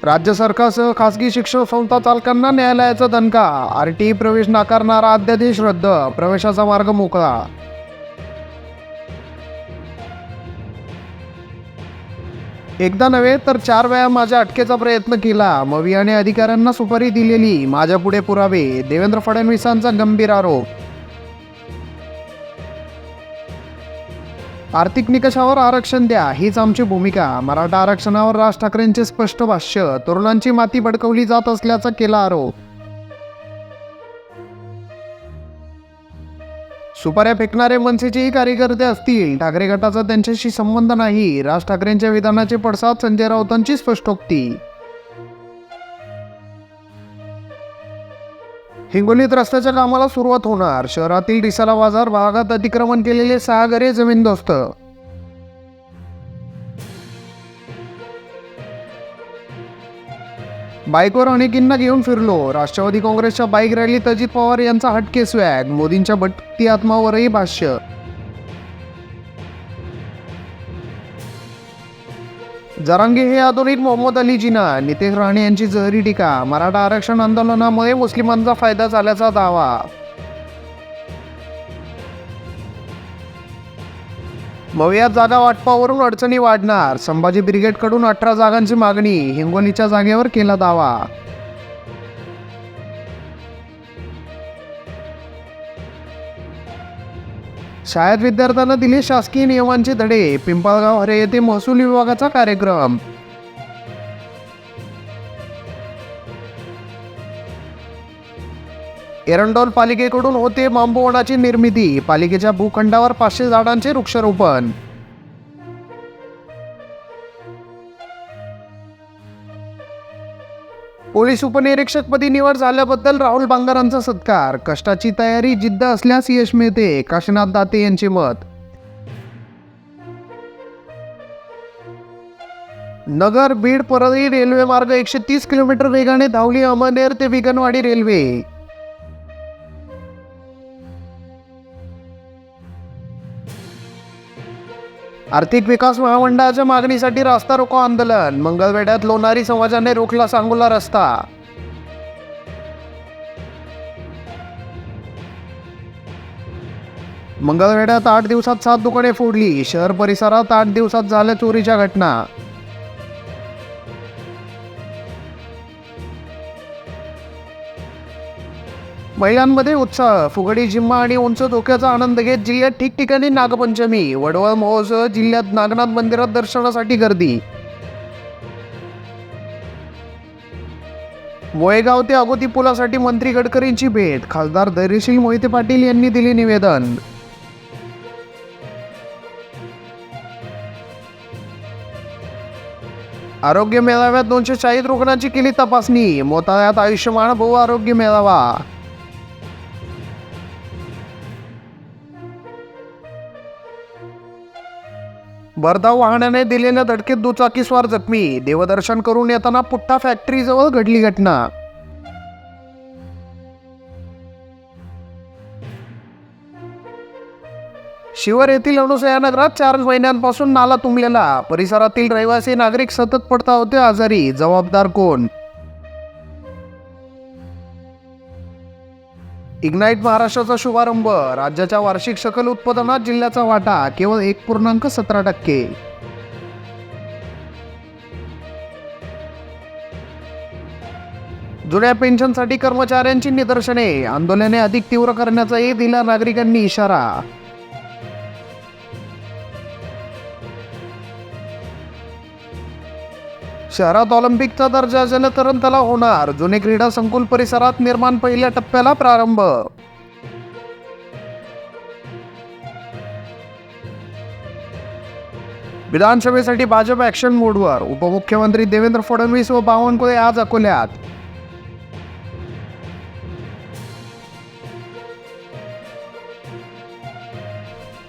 राज्य सरकारसह खासगी शिक्षण संस्था चालकांना न्यायालयाचा दणका. आरटीई प्रवेश नाकारणारा अध्यादेश रद्द, प्रवेशाचा मार्ग मोकळा. एकदा नव्हे तर 4 वेळा माझ्या अटकेचा प्रयत्न केला. मवियाने अधिकाऱ्यांना सुपारी दिलेली, माझ्या पुढे पुरावे. देवेंद्र फडणवीसांचा गंभीर आरोप. आर्थिक निकषावर आरक्षण द्या, हीच आमची भूमिका. मराठा आरक्षणावर राज ठाकरेंचे स्पष्ट भाष्य. तरुणांची माती भडकवली जात असल्याचा केला आरोप. सुपाऱ्या फेकणारे मनसेचेही कार्यकर्ते असतील. ठाकरे गटाचा त्यांच्याशी संबंध नाही. राज ठाकरेंच्या विधानाचे पडसाद. संजय राऊतांची स्पष्टोक्ती. हिंगोलीत रस्त्याच्या कामाला सुरुवात होणार. शहरातील रिसाला बाजार भागात अतिक्रमण केलेले 6 घरे जमीनदोस्त. बाईकवर अनेकींना घेऊन फिरलो. राष्ट्रवादी काँग्रेसच्या बाईक रॅलीत अजित पवार यांचा हटके स्वॅग. मोदींच्या भटती आत्मावरही भाष्य. जरांगे हे आधुनिक मोहम्मद अली जिना. नितेश राणे यांची जहरी टीका. मराठा आरक्षण आंदोलनामुळे मुस्लिमांचा फायदा झाल्याचा दावा. मवियात जागा वाटपावरून अडचणी वाढणार. संभाजी ब्रिगेडकडून 18 जागांची मागणी. हिंगोलीच्या जागेवर केला दावा. शाळेत विद्यार्थ्यांना दिले शासकीय नियमांचे धडे. पिंपळगाव हरे येथे महसूल विभागाचा कार्यक्रम. एरंडोल पालिकेकडून होते बांबू वनाची निर्मिती. पालिकेच्या भूखंडावर 500 झाडांचे वृक्षारोपण. पोलीस उपनिरीक्षकपदी निवड झाल्याबद्दल राहुल बांगरांचा सत्कार. कष्टाची तयारी जिद्द असल्यास यश मिळते, काशीनाथ दाते यांचे मत. नगर बीड परळी रेल्वे मार्ग 130 किलोमीटर वेगाने धावली. अमळनेर ते विगणवाडी रेल्वे. आर्थिक विकास महामंडळाच्या मागणीसाठी रास्ता रोको आंदोलन. मंगळवेढ्यात लोणारी समाजाने रोखला सांगोला रस्ता. मंगळवेढ्यात 8 दिवसात 7 दुकाने फोडली. शहर परिसरात 8 दिवसात झाल्या चोरीच्या घटना. महिलांमध्ये उत्साह. फुगडी, जिम्मा आणि उंच धोक्याचा आनंद घेत जिल्ह्यात ठिकठिकाणी नागपंचमी. वडवळ महोत्सव. जिल्ह्यात नागनाथ मंदिरात दर्शनासाठी गर्दी. वयगाव ते अगोती पुलासाठी मंत्री गडकरींची भेट. खासदार धैर्यशील मोहिते पाटील यांनी दिले निवेदन. आरोग्य मेळाव्यात 240 रुग्णांची केली तपासणी. मोताळ्यात आयुष्यमान बहु आरोग्य मेळावा. भरधाव वाहनाने दिलेल्या धडकेत दुचाकीस्वार जखमी. देवदर्शन करून येताना पुठ्ठा फॅक्टरीजवळ घडली घटना. शिवर येथील अनुसया नगरात 4 महिन्यांपासून नाला तुंबलेला. परिसरातील रहिवासी नागरिक सतत पडता होते आजारी. जबाबदार कोण? इग्नाईट महाराष्ट्राचा शुभारंभ. राज्याच्या वार्षिक सकल उत्पादनात जिल्ह्याचा वाटा केवळ 1.17%. जुन्या पेन्शनसाठी कर्मचाऱ्यांची निदर्शने. आंदोलने अधिक तीव्र करण्याचाही दिला नागरिकांनी इशारा. शहरात ऑलिम्पिकचा दर्जा जलतरण तलाव होणार. जुने क्रीडा संकुल परिसरात निर्माण पहिल्या टप्प्याला प्रारंभ. विधानसभेसाठी भाजप ॲक्शन मोडवर. उपमुख्यमंत्री देवेंद्र फडणवीस व बावनकुळे आज अकोल्यात.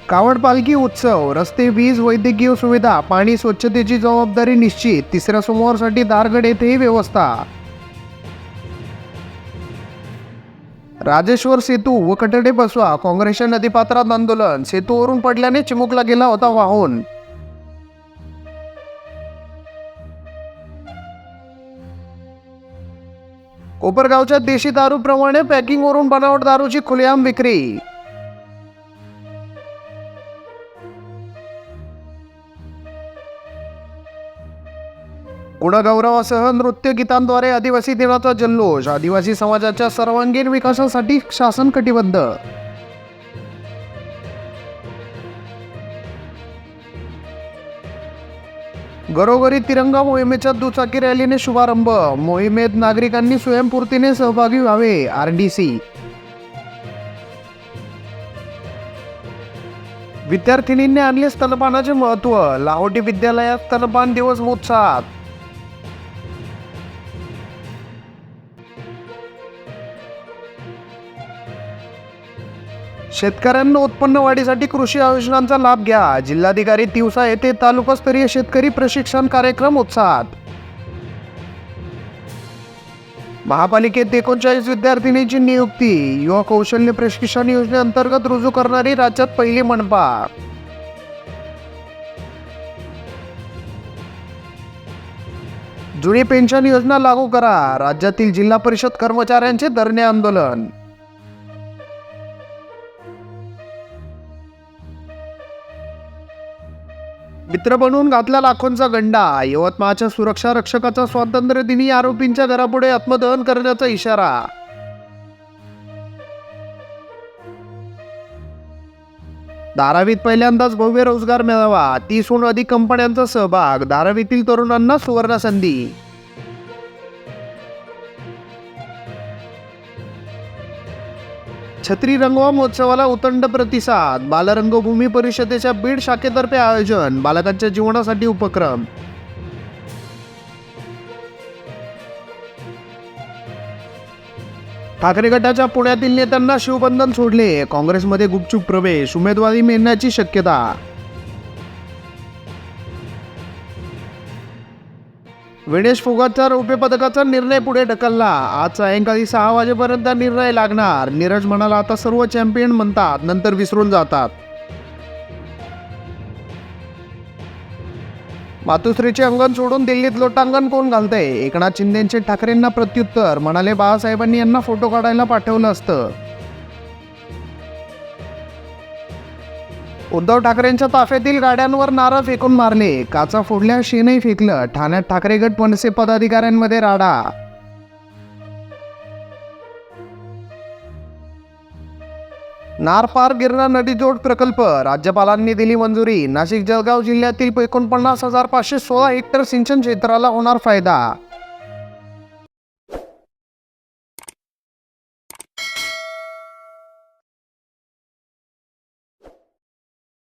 कावड पालखी उत्सव. रस्ते, वीज, वैद्यकीय सुविधा, पाणी, स्वच्छतेची जबाबदारी निश्चित. तिसऱ्या सोमवारसाठी दारगड येथेही व्यवस्था. राजेश्वर सेतू व कटडे बसवा. काँग्रेसच्या नदीपात्रात आंदोलन. सेतूवरून पडल्याने चिमुकला गेला होता वाहून. कोपरगावच्या देशी दारूप्रमाणे पॅकिंगवरून बनावट दारूची खुलेआम विक्री. गुणगौरवासह नृत्य गीतांद्वारे आदिवासी दिनाचा जल्लोष. आदिवासी समाजाच्या सर्वांगीण विकासासाठी शासन कटिबद्ध. घरोघरी तिरंगा मोहिमेच्या दुचाकी रॅलीने शुभारंभ. मोहिमेत नागरिकांनी स्वयंस्फूर्तीने सहभागी व्हावे. RDC. विद्यार्थिनींनी आणले स्तनपानाचे महत्त्व. लाहोटी विद्यालयात स्तनपान दिवस उत्साहात. शेतकऱ्यांना उत्पन्न वाढीसाठी कृषी योजनांचा लाभ घ्या. जिल्हाधिकारी तिवसा येथे तालुकास्तरीय शेतकरी प्रशिक्षण कार्यक्रम उत्साहात. महापालिकेत 39 विद्यार्थिनींची नियुक्ती. युवा कौशल्य प्रशिक्षण योजनेअंतर्गत रुजू करणारी राज्यात पहिली मनपा. जुनी पेन्शन योजना लागू करा. राज्यातील जिल्हा परिषद कर्मचाऱ्यांचे धरणे आंदोलन. मित्र बनवून घातला लाखोंचा गंडा. यवतमाळच्या सुरक्षा रक्षकाचा स्वातंत्र्य दिनी आरोपींच्या घरापुढे आत्मदहन करण्याचा इशारा. धारावीत पहिल्यांदाच भव्य रोजगार मेळावा. 30हून अधिक कंपन्यांचा सहभाग. धारावीतील तरुणांना सुवर्ण संधी. छत्री रंगवा महोत्सवाला उतंड प्रतिसाद. बालरंगभूमी परिषदेच्या बीड शाखेतर्फे आयोजन. बालकांच्या जीवनासाठी उपक्रम. ठाकरे गटाच्या पुण्यातील नेत्यांना शिवबंधन सोडले. काँग्रेसमध्ये गुपचूप प्रवेश. उमेदवारी मिळण्याची शक्यता. विनेश फोगाटचा रौप्य पदकाचा निर्णय पुढे ढकलला. आज सायंकाळी 6 वाजेपर्यंत निर्णय लागणार. नीरज म्हणाला, आता सर्व चॅम्पियन म्हणतात, नंतर विसरून जातात. मातोश्रीचे अंगण सोडून दिल्लीत लोटांगण कोण घालतंय? एकनाथ शिंदेचे ठाकरेंना प्रत्युत्तर. म्हणाले, बाळासाहेबांनी यांना फोटो काढायला पाठवलं असतं. उद्धव ठाकरेंच्या ताफ्यातील गाड्यांवर नारळ फेकून मारले. काचा फोडल्या, शेणही फेकलं. ठाण्यात ठाकरे गट मनसे पदाधिकाऱ्यांमध्ये राडा. नार पार गिरणा नदी जोड प्रकल्प. राज्यपालांनी दिली मंजुरी. नाशिक जळगाव जिल्ह्यातील 49,516 हेक्टर सिंचन क्षेत्राला होणार फायदा.